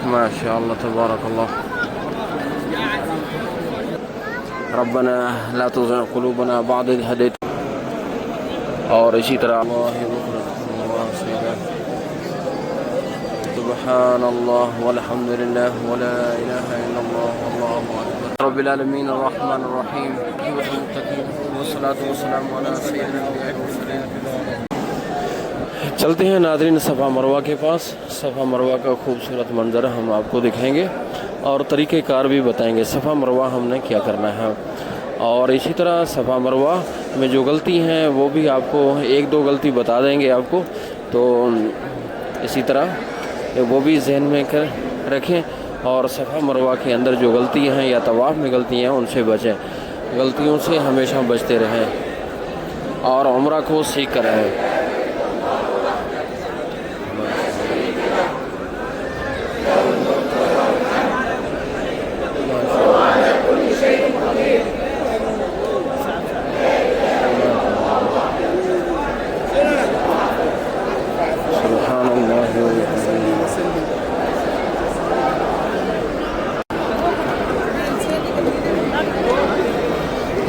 ماشاء اللہ تبارک اللہ. ربنا لا تزغ قلوبنا بعد إذ هديتنا. اور اسی طرح سبحان اللہ والحمد للہ ولا الہ الا اللہ واللہ اکبر. رب العالمین الرحمن الرحیم والصلاة والسلام علی سیدنا الانبیاء والمرسلین. چلتے ہیں ناظرین صفا مروہ کے پاس. صفا مروہ کا خوبصورت منظر ہم آپ کو دکھائیں گے اور طریقہ کار بھی بتائیں گے صفا مروہ ہم نے کیا کرنا ہے. اور اسی طرح صفا مروہ میں جو غلطی ہیں وہ بھی آپ کو ایک دو غلطی بتا دیں گے آپ کو. تو اسی طرح وہ بھی ذہن میں رکھیں اور صفا مروہ کے اندر جو غلطی ہیں یا طواف میں غلطی ہیں ان سے بچیں. غلطیوں سے ہمیشہ بچتے رہیں اور عمرہ کو سیکھ کر رہیں.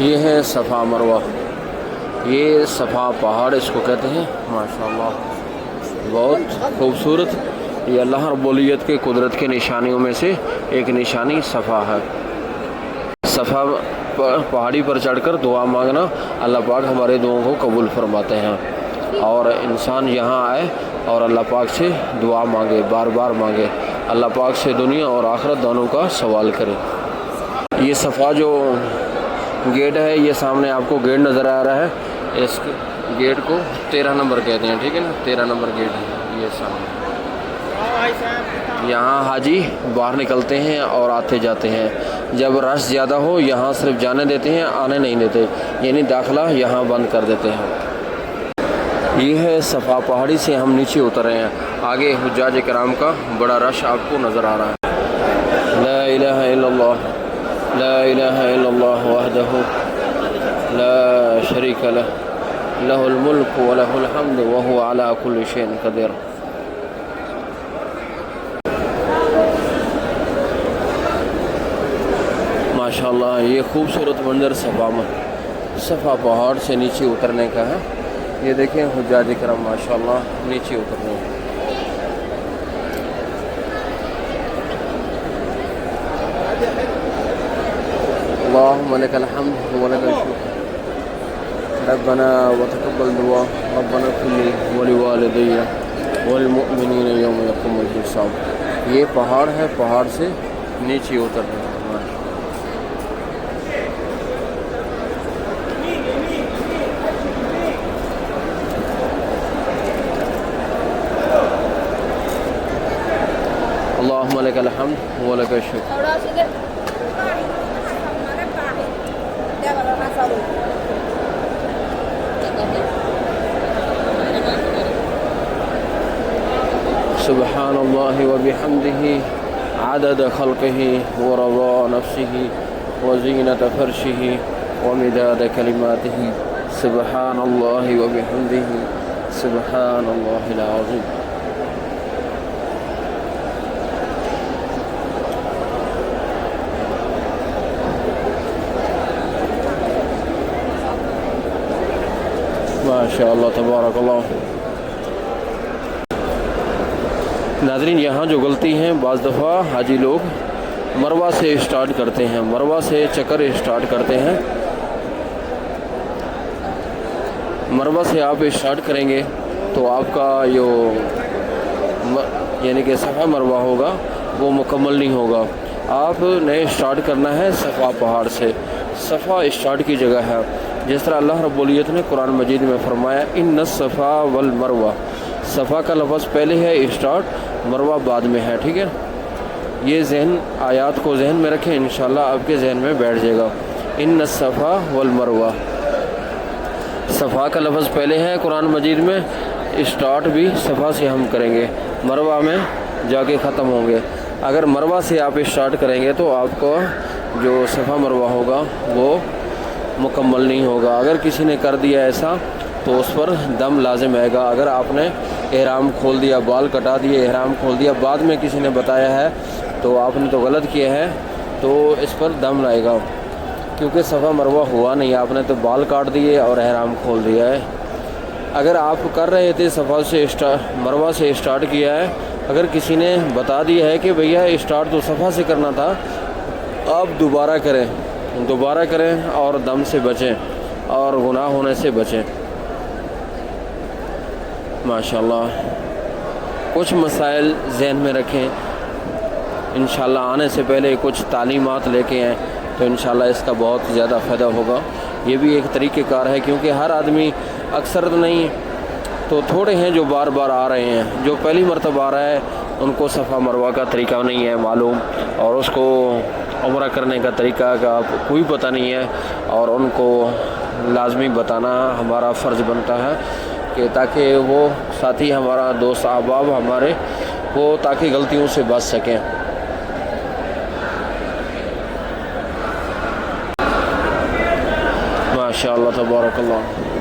یہ ہے صفا مروہ. یہ صفا پہاڑ اس کو کہتے ہیں. ماشاءاللہ بہت خوبصورت. یہ اللہ رب العزت کے قدرت کے نشانیوں میں سے ایک نشانی صفا ہے. صفا پہاڑی پر چڑھ کر دعا مانگنا اللہ پاک ہمارے دعاؤں کو قبول فرماتے ہیں. اور انسان یہاں آئے اور اللہ پاک سے دعا مانگے, بار بار مانگے, اللہ پاک سے دنیا اور آخرت دونوں کا سوال کرے. یہ صفا جو گیٹ ہے, یہ سامنے آپ کو گیٹ نظر آ رہا ہے. اس گیٹ کو 13 نمبر کہتے ہیں, ٹھیک ہے نا. 13 نمبر گیٹ ہے یہ سامنے. یہاں حاجی باہر نکلتے ہیں اور آتے جاتے ہیں. جب رش زیادہ ہو یہاں صرف جانے دیتے ہیں, آنے نہیں دیتے, یعنی داخلہ یہاں بند کر دیتے ہیں. یہ ہے صفا پہاڑی سے ہم نیچے اتر رہے ہیں. آگے حجاج کرام کا بڑا رش آپ کو نظر آ رہا ہے. لا الہ الا اللہ لا الہ الا اللہ وحدہ لا شریک لہ لہ الملک ولہ الحمد وہو علی کل شیء قدیر. ماشاءاللہ یہ خوبصورت منظر صفا پہاڑ سے نیچے اترنے کا ہے. یہ دیکھیں حجاج کرام ماشاءاللہ نیچے اتر رہے ہیں. اللهم لك الحمد ولك الشكر ربنا وتقبل دعاء ربنا اغفر لي ولوالدي والمؤمنين يوم يقوم الحساب. یہ پہاڑ ہے, پہاڑ سے نیچے اتر رہے ہیں. اللهم لك الحمد ولك الشكر. سبحان اللہ وبحمدہ عدد خلقہ ورضا نفسہ وزینت فرشہ ومداد کلماتہ. سبحان اللہ وبحمدہ سبحان اللہ العظیم. ماشاء اللہ تبارک اللہ. ناظرین یہاں جو غلطی ہیں, بعض دفعہ حاجی لوگ مروہ سے اسٹارٹ کرتے ہیں, مروہ سے چکر اسٹارٹ کرتے ہیں. مروہ سے آپ اسٹارٹ کریں گے تو آپ کا جو یعنی کہ صفا مروہ ہوگا وہ مکمل نہیں ہوگا. آپ نے اسٹارٹ کرنا ہے صفا پہاڑ سے. صفا اسٹارٹ کی جگہ ہے. جس طرح اللہ رب العزت نے قرآن مجید میں فرمایا ان الصفا والمروہ. صفا کا لفظ پہلے ہے اسٹارٹ, مروہ بعد میں ہے, ٹھیک ہے. یہ آیات کو ذہن میں رکھیں, انشاءاللہ آپ کے ذہن میں بیٹھ جائے گا. ان الصفا والمروہ, صفا کا لفظ پہلے ہے قرآن مجید میں, اسٹارٹ بھی صفا سے ہم کریں گے, مروہ میں جا کے ختم ہوں گے. اگر مروہ سے آپ اسٹارٹ کریں گے تو آپ کو جو صفا مروہ ہوگا وہ مکمل نہیں ہوگا. اگر کسی نے کر دیا ایسا تو اس پر دم لازم آئے گا. اگر آپ نے احرام کھول دیا، بال کٹا دیے، احرام کھول دیا، بعد میں کسی نے بتایا ہے تو آپ نے تو غلط کیا ہے، تو اس پر دم لائے گا، کیونکہ صفا مروہ ہوا نہیں، آپ نے تو بال کاٹ دیے اور احرام کھول دیا ہے۔ اگر آپ کر رہے تھے صفا سے مروہ سے اسٹارٹ کیا ہے، اگر کسی نے بتا دیا ہے کہ بھیا اسٹارٹ تو صفا سے کرنا تھا، آپ دوبارہ کریں اور دم سے بچیں اور گناہ ہونے سے بچیں۔ ماشاءاللہ کچھ مسائل ذہن میں رکھیں، انشاءاللہ آنے سے پہلے کچھ تعلیمات لے کے آئیں تو انشاءاللہ اس کا بہت زیادہ فائدہ ہوگا۔ یہ بھی ایک طریقہ کار ہے، کیونکہ ہر آدمی اکثر نہیں تو تھوڑے ہیں جو بار بار آ رہے ہیں، جو پہلی مرتبہ آ رہا ہے ان کو صفا مروہ کا طریقہ نہیں ہے معلوم، اور اس کو عمرہ کرنے کا طریقہ کا کوئی پتہ نہیں ہے، اور ان کو لازمی بتانا ہمارا فرض بنتا ہے کہ تاکہ وہ ساتھی ہمارا دوست احباب ہمارے وہ تاکہ غلطیوں سے بچ سکیں۔ ماشاءاللہ تبارک اللہ۔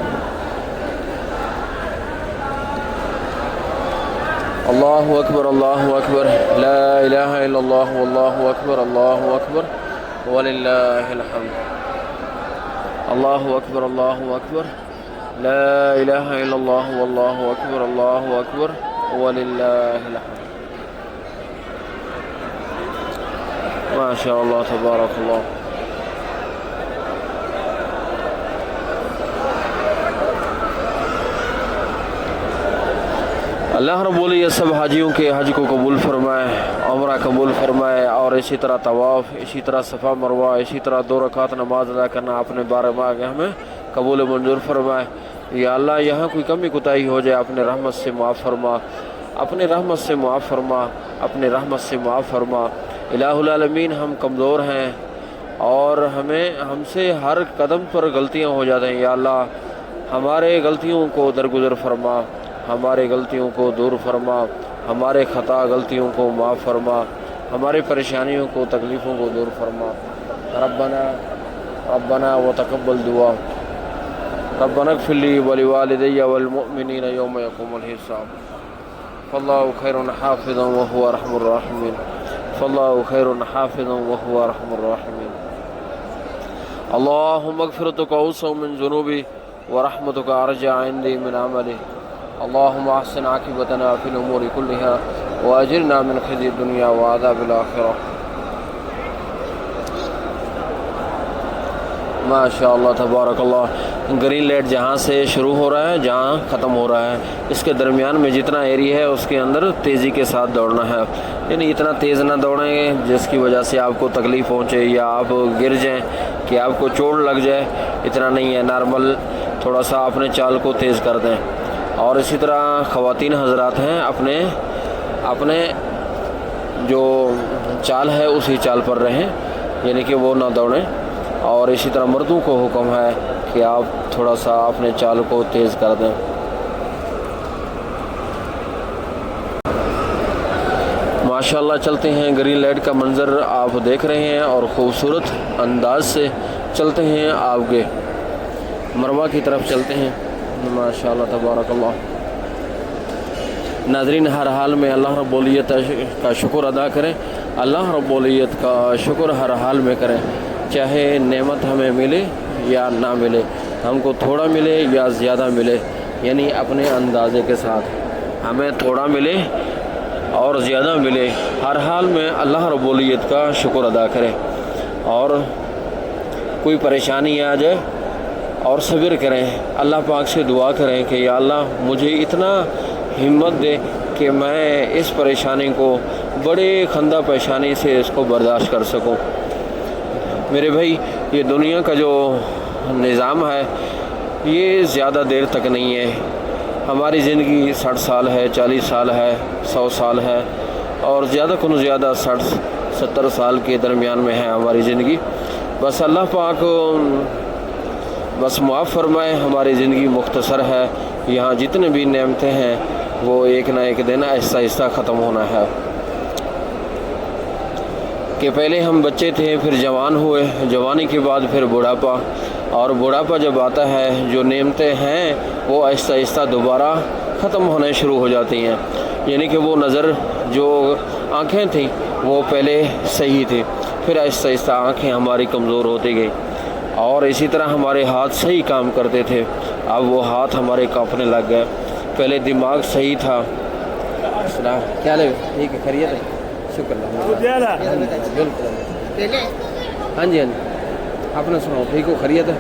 اللہ اکبر، اللہ اکبر، لا الہ الا اللہ، واللہ اکبر، اللہ اکبر وللہ الحمد۔ اللہ اکبر، اللہ اکبر، لا الہ الا اللہ، واللہ اکبر، اللہ اکبر وللہ الحمد۔ ماشاءاللہ تبارک اللہ۔ اللہ رب العزت سب حاجیوں کے حج کو قبول فرمائے، عمرہ قبول فرمائے، اور اسی طرح طواف، اسی طرح صفا مروہ، اسی طرح 2 رکعت نماز ادا کرنا اپنے بارگاہ ہمیں قبول منظور فرمائے۔ یا اللہ یہاں کوئی کمی کوتاہی ہو جائے اپنے رحمت سے معاف فرما، اپنے رحمت سے معاف فرما، اپنے رحمت سے معاف فرما۔ الہ العالمین ہم کمزور ہیں اور ہم سے ہر قدم پر غلطیاں ہو جاتے ہیں، یا اللہ ہمارے غلطیوں کو درگزر فرما، ہمارے غلطیوں کو دور فرما، ہمارے خطا غلطیوں کو معاف فرما، ہمارے پریشانیوں کو تکلیفوں کو دور فرما۔ ربنا وتقبل دعا، ربنا اغفر لی ولوالدی والمؤمنین یوم یقوم الحساب۔ فاللہ خیر حافظا وهو ارحم الراحمین، فاللہ خیر حافظا وهو ارحم الراحمین۔ اللہم مغفرتک اوسع من ذنوبی ورحمتک ارجع عندی من عملی، اللہم احسن عاقبتنا فی الامور کلہا واجرنا من خزی الدنیا وعذاب الآخرہ۔ ماشاءاللہ تبارک اللہ۔ گرین لائٹ جہاں سے شروع ہو رہا ہے جہاں ختم ہو رہا ہے، اس کے درمیان میں جتنا ایریا ہے اس کے اندر تیزی کے ساتھ دوڑنا ہے، یعنی اتنا تیز نہ دوڑیں جس کی وجہ سے آپ کو تکلیف پہنچے یا آپ گر جائیں کہ آپ کو چوٹ لگ جائے، اتنا نہیں ہے، نارمل تھوڑا سا اپنے چال کو تیز کر دیں۔ اور اسی طرح خواتین حضرات ہیں اپنے جو چال ہے اسی چال پر رہیں، یعنی کہ وہ نہ دوڑیں۔ اور اسی طرح مردوں کو حکم ہے کہ آپ تھوڑا سا اپنے چال کو تیز کر دیں۔ ماشاءاللہ چلتے ہیں، گرین لائٹ کا منظر آپ دیکھ رہے ہیں اور خوبصورت انداز سے چلتے ہیں، آگے مروہ کی طرف چلتے ہیں۔ ماشاءاللہ تبارک اللہ۔ ناظرین ہر حال میں اللہ رب العزت کا شکر ادا کریں، اللہ رب العزت کا شکر ہر حال میں کریں، چاہے نعمت ہمیں ملے یا نہ ملے، ہم کو تھوڑا ملے یا زیادہ ملے، یعنی اپنے اندازے کے ساتھ ہمیں تھوڑا ملے اور زیادہ ملے، ہر حال میں اللہ رب العزت کا شکر ادا کریں۔ اور کوئی پریشانی آ جائے اور صبر کریں، اللہ پاک سے دعا کریں کہ یا اللہ مجھے اتنا ہمت دے کہ میں اس پریشانی کو بڑے خندہ پیشانی سے اس کو برداشت کر سکوں۔ میرے بھائی یہ دنیا کا جو نظام ہے یہ زیادہ دیر تک نہیں ہے، ہماری زندگی 60 سال ہے، 40 سال ہے، 100 سال ہے، اور زیادہ کن زیادہ 60-70 سال کے درمیان میں ہے ہماری زندگی۔ بس اللہ پاک بس معاف فرمائے، ہماری زندگی مختصر ہے، یہاں جتنے بھی نعمتیں ہیں وہ ایک نہ ایک دن آہستہ آہستہ ختم ہونا ہے۔ کہ پہلے ہم بچے تھے، پھر جوان ہوئے، جوانی کے بعد پھر بڑھاپا، اور بڑھاپا جب آتا ہے جو نعمتیں ہیں وہ آہستہ آہستہ دوبارہ ختم ہونے شروع ہو جاتی ہیں، یعنی کہ وہ نظر جو آنکھیں تھیں وہ پہلے صحیح تھی، پھر آہستہ آہستہ آنکھیں ہماری کمزور ہوتی گئی، اور اسی طرح ہمارے ہاتھ صحیح کام کرتے تھے، اب وہ ہاتھ ہمارے کانپنے لگ گئے۔ پہلے دماغ صحیح تھا۔ السلام، کیا لے؟ ٹھیک ہے، خیریت ہے، شکر اللہ، بالکل۔ ہاں جی ہاں جی، اپنا سناؤ، ٹھیک ہو، خیریت ہے؟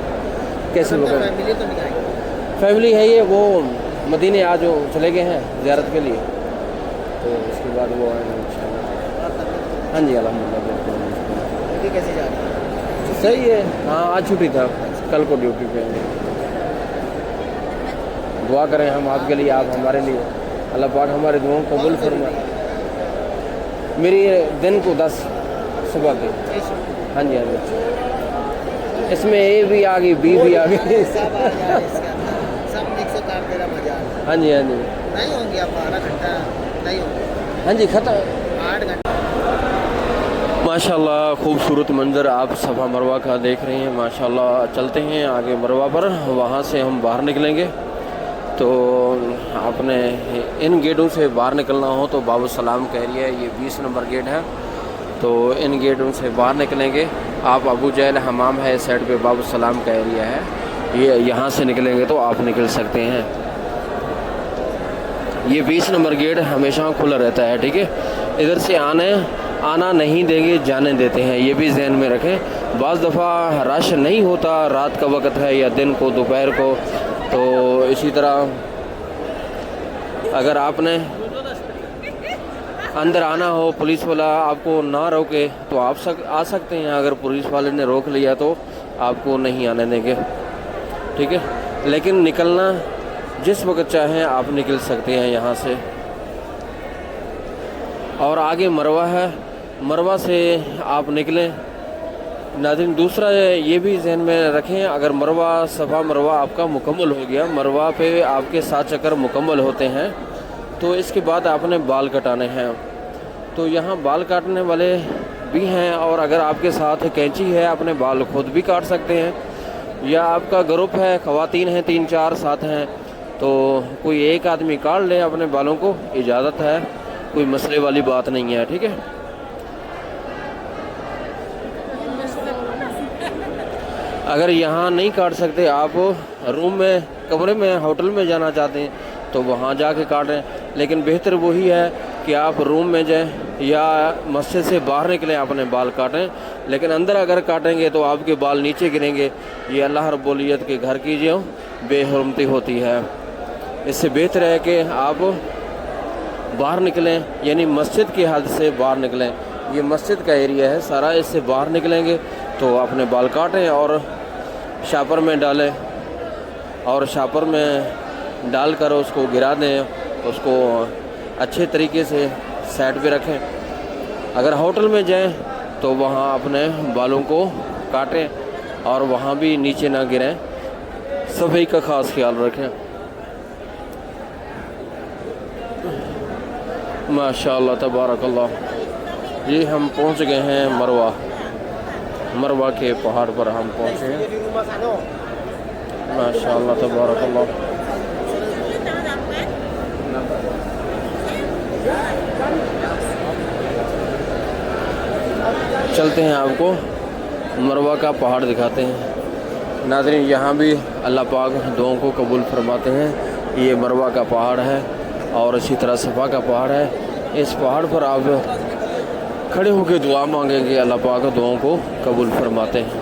کیسے ہو گئے؟ فیملی ہے، یہ وہ مدینے آج وہ چلے گئے ہیں زیارت کے لیے، تو اس کے بعد وہ آئیں گے انشاءاللہ۔ ہاں جی الحمدللہ، بالکل کیسے جا رہے ہیں؟ صحیح ہے، ہاں آج چھٹی تھا، کل کو ڈیوٹی پہ ہیں۔ دعا کریں ہم آپ کے لیے، آپ ہمارے لیے، اللہ پاک ہمارے دعاؤں کو قبول فرمائے۔ میری دن کو 10 صبح کے، ہاں جی ہاں جی، اس میں اے بھی آ گئی، بی بھی آ گئی، سب مکس کر دے رہا بازار۔ ہاں جی ہاں جی، نہیں ہوں گی اب 12 گھنٹہ نہیں ہوں گے، ہاں جی ختم۔ 8 گھنٹے۔ ماشاءاللہ خوبصورت منظر آپ صفا مروہ کا دیکھ رہے ہیں، ماشاءاللہ۔ چلتے ہیں آگے مروہ پر، وہاں سے ہم باہر نکلیں گے، تو آپ نے ان گیٹوں سے باہر نکلنا ہو تو باب السلام کا ایریا ہے، یہ 20 نمبر گیٹ ہے، تو ان گیٹوں سے باہر نکلیں گے آپ، ابو جہل حمام ہے اس سائڈ پہ، باب السلام کا ایریا ہے، یہ یہاں سے نکلیں گے تو آپ نکل سکتے ہیں۔ یہ 20 نمبر گیٹ ہمیشہ کھلا رہتا ہے، ٹھیک ہے، ادھر سے آنا نہیں دیں گے، جانے دیتے ہیں، یہ بھی ذہن میں رکھیں۔ بعض دفعہ رش نہیں ہوتا، رات کا وقت ہے یا دن کو، دوپہر کو، تو اسی طرح اگر آپ نے اندر آنا ہو، پولیس والا آپ کو نہ روکے تو آپ آ سکتے ہیں، اگر پولیس والے نے روک لیا تو آپ کو نہیں آنے دیں گے، ٹھیک ہے، لیکن نکلنا جس وقت چاہیں آپ نکل سکتے ہیں یہاں سے۔ اور آگے مروہ ہے، مروہ سے آپ نکلیں۔ ناظرین دوسرا یہ بھی ذہن میں رکھیں، اگر مروہ صفا مروہ آپ کا مکمل ہو گیا، مروہ پہ آپ کے 7 چکر مکمل ہوتے ہیں، تو اس کے بعد آپ نے بال کٹانے ہیں، تو یہاں بال کاٹنے والے بھی ہیں، اور اگر آپ کے ساتھ کینچی ہے اپنے بال خود بھی کاٹ سکتے ہیں، یا آپ کا گروپ ہے، خواتین ہیں 3-4 ساتھ ہیں، تو کوئی ایک آدمی کاٹ لے اپنے بالوں کو، اجازت ہے، کوئی مسئلے والی بات نہیں ہے، ٹھیک ہے۔ اگر یہاں نہیں کاٹ سکتے، آپ روم میں، کمرے میں، ہوٹل میں جانا چاہتے ہیں تو وہاں جا کے کاٹیں، لیکن بہتر وہی ہے کہ آپ روم میں جائیں یا مسجد سے باہر نکلیں، اپنے بال کاٹیں، لیکن اندر اگر کاٹیں گے تو آپ کے بال نیچے گریں گے، یہ اللہ رب العزت کے گھر کی جو بے حرمتی ہوتی ہے۔ اس سے بہتر ہے کہ آپ باہر نکلیں، یعنی مسجد کی حد سے باہر نکلیں، یہ مسجد کا ایریا ہے سارا، اس سے باہر نکلیں گے تو اپنے بال کاٹیں اور شاپر میں ڈالیں، اور شاپر میں ڈال کر اس کو گرا دیں، اس کو اچھے طریقے سے سائڈ پہ رکھیں۔ اگر ہوٹل میں جائیں تو وہاں اپنے بالوں کو کاٹیں اور وہاں بھی نیچے نہ گریں، صفائی کا خاص خیال رکھیں۔ ماشاءاللہ تبارک اللہ، جی ہم پہنچ گئے ہیں مروہ کے پہاڑ پر ہم پہنچے ہیں، ماشاءاللہ تبارک اللہ۔ چلتے ہیں، آپ کو مروہ کا پہاڑ دکھاتے ہیں۔ ناظرین یہاں بھی اللہ پاک دعاؤں کو قبول فرماتے ہیں، یہ مروہ کا پہاڑ ہے اور اسی طرح صفا کا پہاڑ ہے، اس پہاڑ پر آپ کھڑے ہو کے دعا مانگیں گے، اللہ پاک دعاؤں کو قبول فرماتے ہیں۔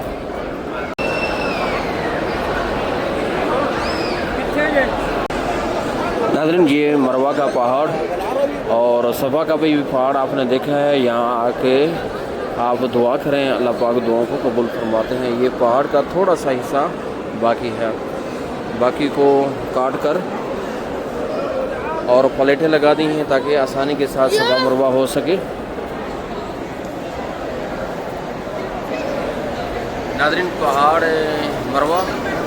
ناظرین یہ مروہ کا پہاڑ اور صفا کا بھی پہاڑ آپ نے دیکھا ہے، یہاں آ کے آپ دعا کریں، اللہ پاک دعاؤں کو قبول فرماتے ہیں۔ یہ پہاڑ کا تھوڑا سا حصہ باقی ہے، باقی کو کاٹ کر اور پلیٹیں لگا دی ہیں تاکہ آسانی کے ساتھ صفا مروہ ہو سکے۔ ناظرین پہاڑ مروہ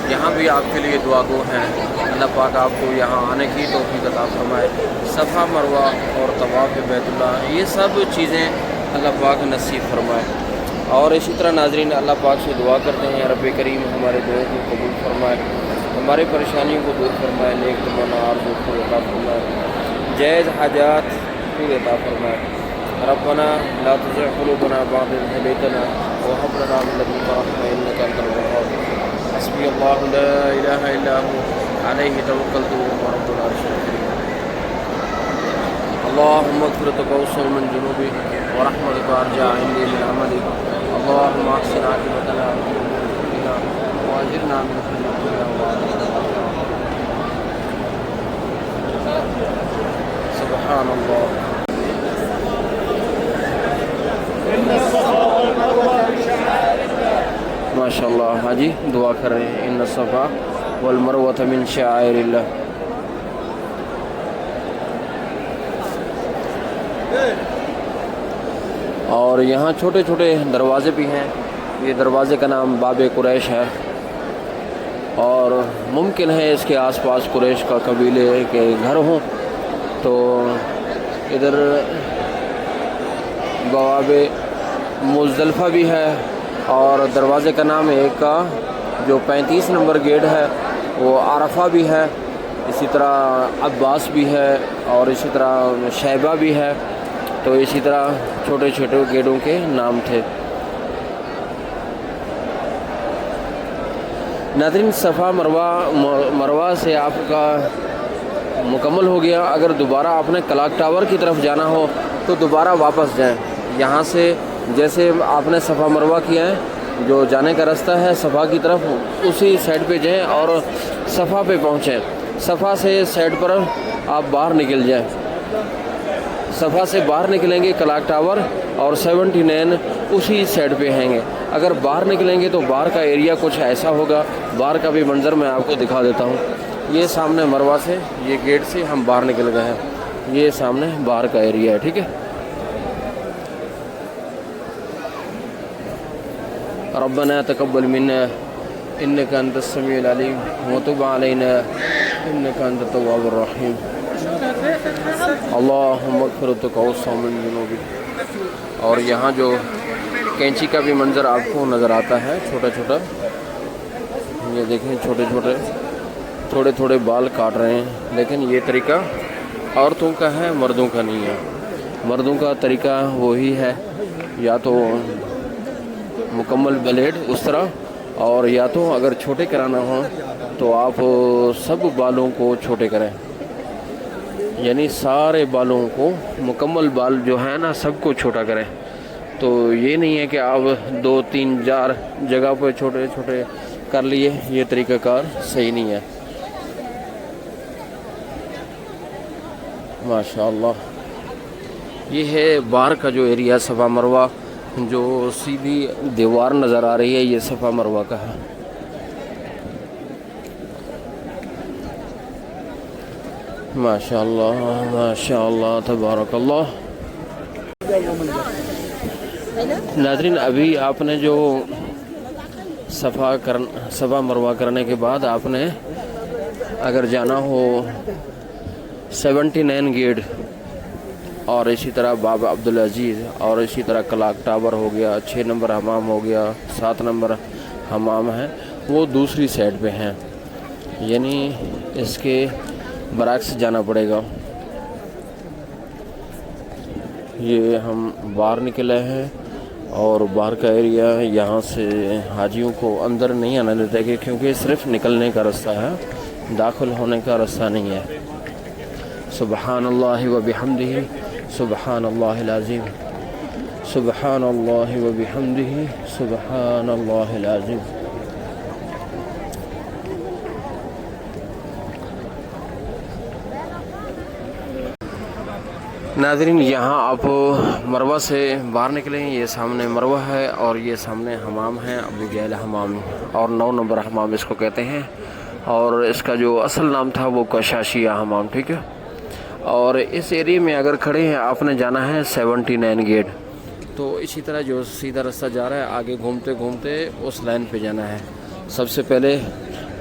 یہاں بھی آپ کے لیے دعا گو ہیں، اللہ پاک آپ کو یہاں آنے کی توفیق عطا فرمائے۔ صفا مروہ اور طواف بیت اللہ، یہ سب چیزیں اللہ پاک نصیب فرمائے۔ اور اسی طرح ناظرین اللہ پاک سے دعا کرتے ہیں رب کریم ہمارے دعاؤں کو قبول فرمائے۔ ہماری پریشانیوں کو دور فرمائے، نیک تمنا آرزو کو عطا فرمائے، جائز حاجات پورے عطا فرمائے۔ ربنا لا تزغ قلوبنا بعد إذ هديتنا وهب لنا من لدنك رحمة إنك أنت الوهاب۔ حسبي الله لا إله إلا هو عليه توكلت وهو رب العرش الكريم۔ اللهم مغفرتك أوسع من جنوبي ورحمتك أرجى عندي من عملي، اللهم أحسن عاقبتنا في الأمور كلها وأجرنا من خزي الدنيا وعذاب الآخرة۔ سبحان الله۔ ماشاء اللہ، ہاں جی دعا کر رہے ہیں، ان الصفا والمروۃ من شعائر اللہ۔ اور یہاں چھوٹے چھوٹے دروازے بھی ہیں، یہ دروازے کا نام باب قریش ہے، اور ممکن ہے اس کے آس پاس قریش کا قبیلے کے گھر ہوں، تو ادھر بواب مزدلفہ بھی ہے، اور دروازے کا نام ایک کا جو 35 نمبر گیٹ ہے وہ عرفہ بھی ہے، اسی طرح عباس بھی ہے، اور اسی طرح شیبہ بھی ہے، تو اسی طرح چھوٹے چھوٹے گیٹوں کے نام تھے۔ ناظرین، صفا مروہ سے آپ کا مکمل ہو گیا۔ اگر دوبارہ آپ نے کلاک ٹاور کی طرف جانا ہو تو دوبارہ واپس جائیں، یہاں سے جیسے آپ نے صفا مروہ کیا ہے، جو جانے کا راستہ ہے صفا کی طرف، اسی سائڈ پہ جائیں اور صفا پہ پہنچیں۔ صفا سے سائڈ پر آپ باہر نکل جائیں، صفا سے باہر نکلیں گے کلاک ٹاور اور 79 اسی سائڈ پہ ہیں گے۔ اگر باہر نکلیں گے تو باہر کا ایریا کچھ ایسا ہوگا، باہر کا بھی منظر میں آپ کو دکھا دیتا ہوں۔ یہ سامنے مروہ سے، یہ گیٹ سے ہم باہر نکل گئے ہیں، یہ سامنے باہر کا ایریا ہے، ٹھیک ہے۔ ربنا تقبل منا انك انت السميع العليم وتب علينا انك انت التواب الرحيم۔ اللهم مغفرتك اوسع من جنوبي۔ اور یہاں جو کینچی کا بھی منظر آپ کو نظر آتا ہے، چھوٹا چھوٹا، یہ دیکھیں چھوٹے چھوٹے تھوڑے تھوڑے بال کاٹ رہے ہیں، لیکن یہ طریقہ عورتوں کا ہے، مردوں کا نہیں ہے۔ مردوں کا طریقہ وہی ہے، یا تو مکمل بلیڈ اس طرح، اور یا تو اگر چھوٹے کرانا ہو تو آپ سب بالوں کو چھوٹے کریں، یعنی سارے بالوں کو، مکمل بال جو ہے نا سب کو چھوٹا کریں۔ تو یہ نہیں ہے کہ آپ 2 3 4 جگہ پہ چھوٹے چھوٹے کر لیے، یہ طریقہ کار صحیح نہیں ہے۔ ماشاء اللہ، یہ ہے باہر کا جو ایریا صفا مروہ، جو سیدھی دیوار نظر آ رہی ہے، یہ صفا مروہ کا ہے۔ ماشاء اللہ ماشاء اللہ تبارک اللہ۔ ناظرین، ابھی آپ نے جو صفا مروہ کرنے کے بعد آپ نے اگر جانا ہو 79 گیٹ، اور اسی طرح بابا عبدالعزیز، اور اسی طرح کلاک ٹاور ہو گیا، 6 نمبر حمام ہو گیا، 7 نمبر حمام ہے، وہ دوسری سائڈ پہ ہیں، یعنی اس کے برعکس جانا پڑے گا۔ یہ ہم باہر نکلے ہیں، اور باہر کا ایریا یہاں سے حاجیوں کو اندر نہیں آنے دیتے کہ، کیونکہ صرف نکلنے کا راستہ ہے، داخل ہونے کا راستہ نہیں ہے۔ سبحان اللہ و بحمدہ، سبحان اللہ العظیم، سبحان اللہ و بحمدہ، سبحان اللہ العظیم۔ ناظرین، یہاں آپ مروہ سے باہر نکلیں، یہ سامنے مروہ ہے، اور یہ سامنے حمام ہے، ابو جہل حمام، اور 9 نمبر حمام اس کو کہتے ہیں، اور اس کا جو اصل نام تھا وہ کشاشیہ حمام، ٹھیک ہے۔ اور اس ایریے میں اگر کھڑے ہیں، آپ نے جانا ہے 79 گیٹ، تو اسی طرح جو سیدھا راستہ جا رہا ہے، آگے گھومتے گھومتے اس لائن پہ جانا ہے۔ سب سے پہلے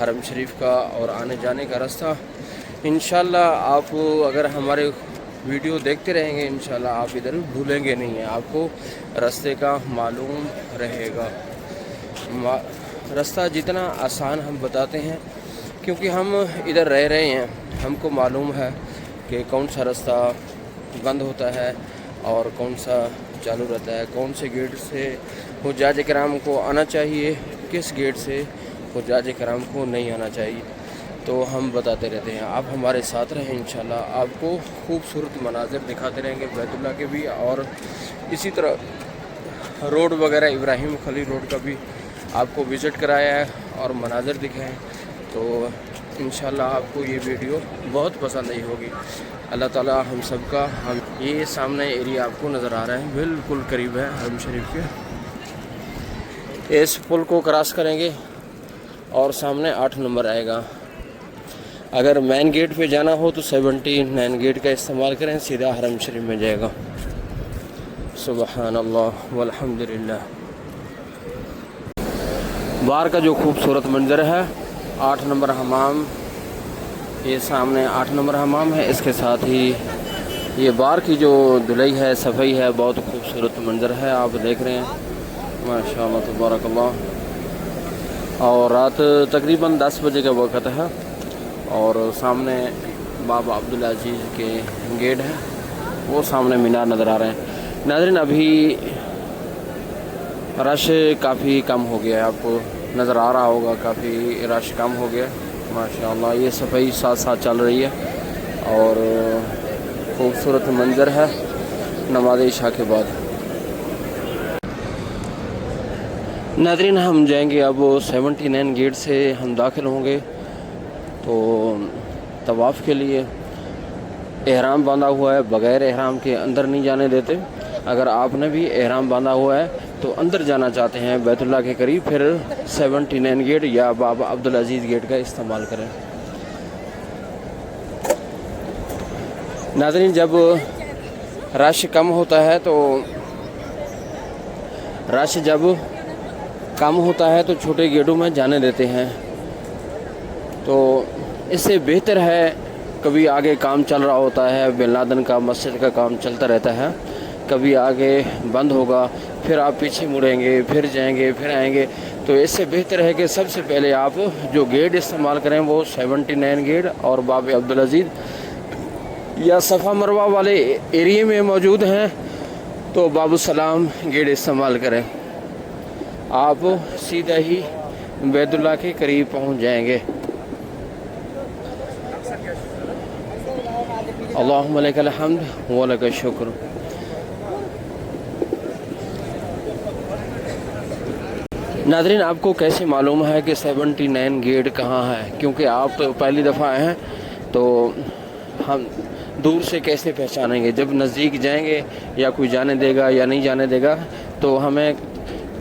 حرم شریف کا اور آنے جانے کا راستہ انشاءاللہ آپ اگر ہمارے ویڈیو دیکھتے رہیں گے انشاءاللہ آپ ادھر بھولیں گے نہیں ہیں، آپ کو راستے کا معلوم رہے گا۔ راستہ جتنا آسان ہم بتاتے ہیں کیونکہ ہم ادھر رہ رہے ہیں، ہم کو معلوم ہے کہ کون سا راستہ بند ہوتا ہے اور کون سا چالو رہتا ہے، کون سے گیٹ سے حجاج کرام کو آنا چاہیے، کس گیٹ سے حجاج کرام کو نہیں آنا چاہیے، تو ہم بتاتے رہتے ہیں۔ آپ ہمارے ساتھ رہیں انشاءاللہ، آپ کو خوبصورت مناظر دکھاتے رہیں گے بیت اللہ کے بھی، اور اسی طرح روڈ وغیرہ ابراہیم خلیل روڈ کا بھی آپ کو وزٹ کرایا ہے اور مناظر دکھائیں، تو انشاءاللہ آپ کو یہ ویڈیو بہت پسند آئی ہوگی۔ اللہ تعالیٰ ہم سب کا یہ سامنے ایریا آپ کو نظر آ رہا ہے، بالکل قریب ہے حرم شریف کے۔ اس پل کو کراس کریں گے اور سامنے 8 نمبر آئے گا۔ اگر مین گیٹ پہ جانا ہو تو 79 گیٹ کا استعمال کریں، سیدھا حرم شریف میں جائے گا۔ سبحان اللہ والحمدللہ۔ باہر کا جو خوبصورت منظر ہے، 8 نمبر حمام، یہ سامنے 8 نمبر حمام ہے، اس کے ساتھ ہی یہ باہر کی جو دھلائی ہے، صفائی ہے، بہت خوبصورت منظر ہے، آپ دیکھ رہے ہیں ماشاءاللہ تبارک اللہ۔ اور رات تقریباً 10 بجے کا وقت ہے اور سامنے بابا عبدالعزیز کے گیٹ ہے، وہ سامنے مینار نظر آ رہے ہیں۔ ناظرین ابھی رش کافی کم ہو گیا ہے، آپ کو نظر آ رہا ہوگا کافی رش کم ہو گیا ماشاءاللہ۔ یہ صفائی ساتھ ساتھ چل رہی ہے اور خوبصورت منظر ہے نماز عشاء کے بعد۔ ناظرین ہم جائیں گے اب 79 گیٹ سے ہم داخل ہوں گے، تو طواف کے لیے احرام باندھا ہوا ہے، بغیر احرام کے اندر نہیں جانے دیتے۔ اگر آپ نے بھی احرام باندھا ہوا ہے تو اندر جانا چاہتے ہیں بیت اللہ کے قریب، پھر 79 گیٹ یا بابا عبدالعزیز گیٹ کا استعمال کریں۔ ناظرین جب رش کم ہوتا ہے تو چھوٹے گیٹوں میں جانے دیتے ہیں، تو اس سے بہتر ہے کبھی آگے کام چل رہا ہوتا ہے، بن لادن کا مسجد کا کام چلتا رہتا ہے، کبھی آگے بند ہوگا، پھر آپ پیچھے مڑیں گے، پھر جائیں گے، پھر آئیں گے، تو اس سے بہتر ہے کہ سب سے پہلے آپ جو گیٹ استعمال کریں وہ 79 گیٹ اور باب عبدالعزیز یا صفا مروہ والے ایریے میں موجود ہیں تو باب السلام گیٹ استعمال کریں، آپ سیدھا ہی بیت اللہ کے قریب پہنچ جائیں گے۔ اللہم لک الحمد ولک الشکر۔ ناظرین آپ کو کیسے معلوم ہے کہ 79 گیٹ کہاں ہے؟ کیونکہ آپ تو پہلی دفعہ آئے ہیں تو ہم دور سے کیسے پہچانیں گے؟ جب نزدیک جائیں گے یا کوئی جانے دے گا یا نہیں جانے دے گا تو ہمیں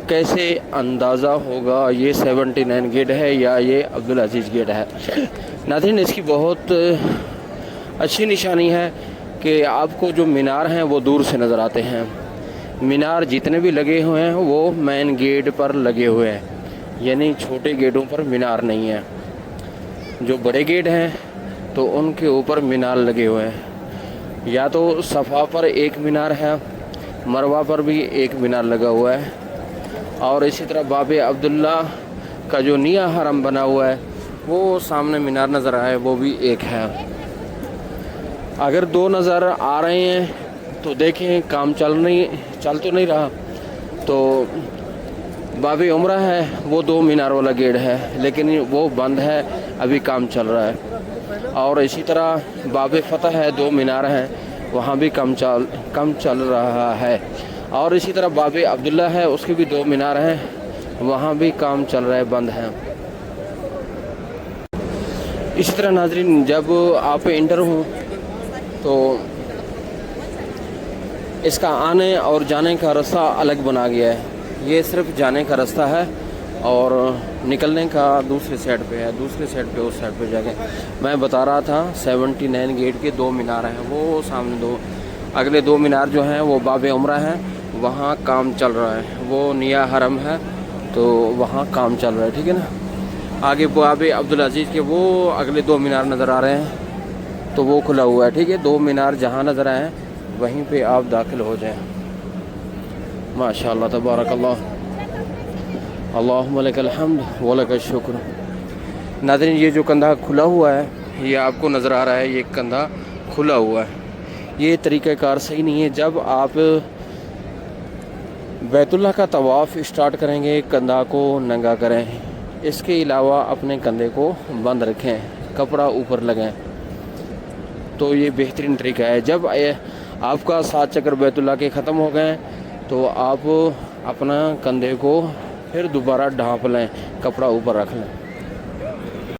کیسے اندازہ ہوگا یہ 79 گیٹ ہے یا یہ عبدالعزیز گیٹ ہے؟ ناظرین اس کی بہت اچھی نشانی ہے کہ آپ کو جو مینار ہیں وہ دور سے نظر آتے ہیں۔ مینار جتنے بھی لگے ہوئے ہیں وہ مین گیٹ پر لگے ہوئے ہیں، یعنی چھوٹے گیٹوں پر مینار نہیں ہے۔ جو بڑے گیٹ ہیں تو ان کے اوپر مینار لگے ہوئے ہیں، یا تو صفا پر ایک مینار ہے، مروہ پر بھی ایک مینار لگا ہوا ہے، اور اسی طرح باب عبداللہ کا جو نیا حرم بنا ہوا ہے وہ سامنے مینار نظر آئے وہ بھی ایک ہے۔ اگر 2 نظر آ رہے ہیں تو دیکھیں کام چل تو نہیں رہا، تو باب عمرہ ہے وہ 2 مینار والا گیٹ ہے لیکن وہ بند ہے، ابھی کام چل رہا ہے، اور اسی طرح باب فتح ہے 2 مینار ہیں، وہاں بھی کم چل رہا ہے، اور اسی طرح باب عبداللہ ہے اس کے بھی 2 مینار ہیں، وہاں بھی کام چل رہا ہے، بند ہیں۔ اسی طرح ناظرین جب آپ انٹر ہوں تو اس کا آنے اور جانے کا راستہ الگ بنا گیا ہے، یہ صرف جانے کا راستہ ہے اور نکلنے کا دوسرے سائڈ پہ ہے، دوسرے سائڈ پہ اس سائڈ پہ جا کے میں بتا رہا تھا 79 گیٹ کے 2 مینار ہیں، وہ سامنے اگلے 2 مینار جو ہیں وہ باب عمرہ ہیں، وہاں کام چل رہا ہے، وہ نیا حرم ہے تو وہاں کام چل رہا ہے، ٹھیک ہے نا۔ آگے باب عبدالعزیز کے وہ اگلے 2 مینار نظر آ رہے ہیں تو وہ کھلا ہوا ہے، ٹھیک ہے. 2 مینار جہاں نظر آئے وہیں پہ آپ داخل ہو جائیں. ماشاء اللہ تبارک اللہ، اللہم لک الحمد ولک الشکر. ناظرین یہ جو کندھا کھلا ہوا ہے یہ آپ کو نظر آ رہا ہے، یہ کندھا کھلا ہوا ہے. یہ طریقہ کار صحیح نہیں ہے. جب آپ بیت اللہ کا طواف اسٹارٹ کریں گے کندھا کو ننگا کریں، اس کے علاوہ اپنے کندھے کو بند رکھیں، کپڑا اوپر لگائیں، تو یہ بہترین طریقہ ہے. جب آپ کا 7 چکر بیت اللہ کے ختم ہو گئے تو آپ اپنا کندھے کو پھر دوبارہ ڈھانپ لیں، کپڑا اوپر رکھ لیں.